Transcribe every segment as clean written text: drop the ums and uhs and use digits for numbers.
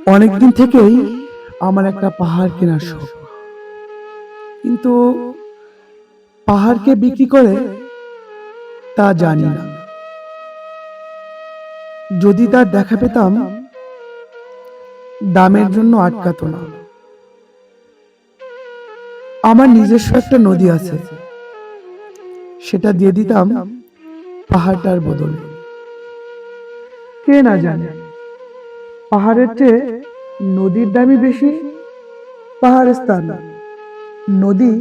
অনেকদিন থেকেই আমার একটা পাহাড় কেনার শখ, কিন্তু পাহাড়কে বিক্রি করে তা জানি না। যদি তার দেখা পেতাম, দামের জন্য আটকাতো না। আমার নিজস্ব একটা নদী আছে, সেটা দিয়ে দিতাম পাহাড়টার বদলে। কে না জানে পাহাড়ের চেয়ে নদীর দামই বেশি। পাহাড়ের স্থান, নদী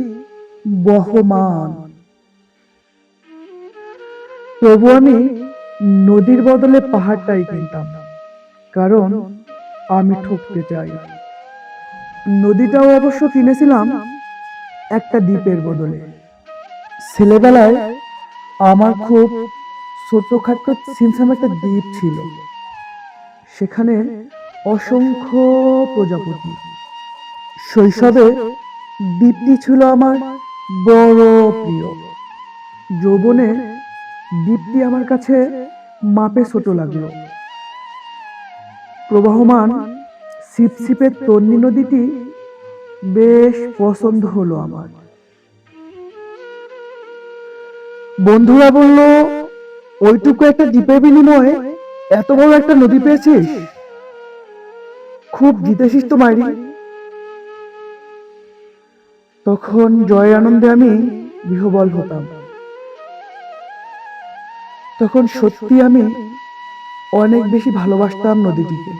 বহমান। তবু আমি নদীর বদলে পাহাড়টাই কিনতাম, কারণ আমি ঠকতে চাই। নদীটাও অবশ্য কিনেছিলাম একটা দ্বীপের বদলে। ছেলেবেলায় আমার খুব ছোটখাটো ছিমছাম একটা দ্বীপ ছিল, সেখানে অসংখ্য প্রজাপতি। শৈশবে দ্বীপটি ছিল আমার বড় প্রিয়। যৌবনে দ্বীপটি আমার কাছে মাপে ছোট লাগলো। প্রবাহমান ছিপছিপের তন্নি নদীটি বেশ পছন্দ হলো আমার। বন্ধুরা বলল, ওইটুকু একটা দ্বীপের বিনিময়ে এত বড় একটা নদী পেয়েছিস, খুব জিতেছিস তো মাইরি। তখন জয় আনন্দে আমি বিহ্বল হতাম। তখন সত্যি আমি অনেক বেশি ভালোবাসতাম নদীটিকে।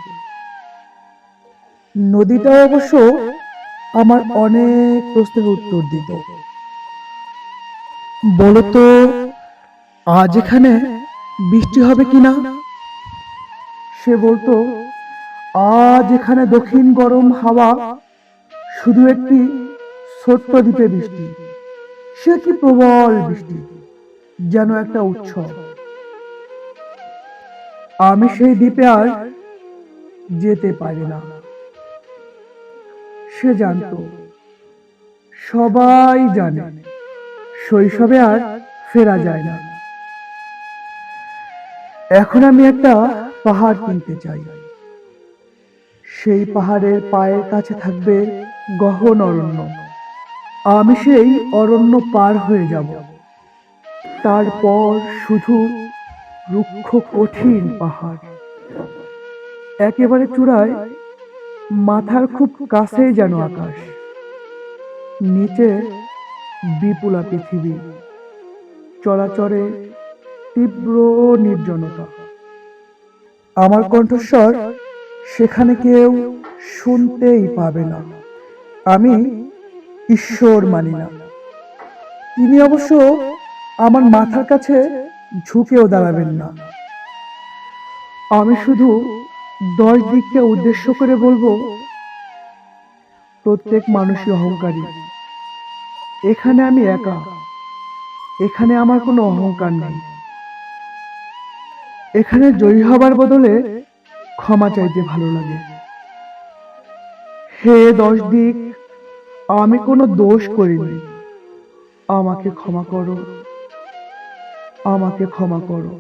নদীটা অবশ্য আমার অনেক প্রশ্নের উত্তর দিত। বলতো, আজ এখানে বৃষ্টি হবে কিনা। সে বলতো, আজ এখানে দক্ষিণ গরম হাওয়া, শুধু একটি ছোট্ট দ্বীপে বৃষ্টি। সে কি প্রবল বৃষ্টি, যেন একটা উৎসব। আমি সেই দ্বীপে আর যেতে পারি না। সে জানতো, সবাই জানে, শৈশবে আর ফেরা যায় না। এখন আমি একটা পাহাড় কিনতে চাই। সেই পাহাড়ের পায়ের কাছে থাকবে গহন অরণ্য। আমি সেই অরণ্য পার হয়ে যাব। তারপর শুধু রুক্ষ কঠিন পাহাড়। একেবারে চূড়ায়, মাথার খুব কাছেই যেন আকাশ, নিচে বিপুলা পৃথিবী, চলাচলে তীব্র নির্জনতা। আমার কণ্ঠস্বর সেখানে কেউ শুনতেই পাবে না। আমি ঈশ্বর মানি না। তিনি অবশ্য আমার মাথার কাছে ঝুঁকেও দাঁড়াবেন না। আমি শুধু 10 দিককে উদ্দেশ্য করে বলবো, প্রত্যেক মানুষই অহংকারী। এখানে আমি একা, এখানে আমার কোনো অহংকার নেই। এখানে জয়ী হবার বদলে ক্ষমা চাইতে ভালো লাগে। হে 10 দিক, আমি কোনো দোষ করিনি, আমাকে ক্ষমা করো, আমাকে ক্ষমা করো।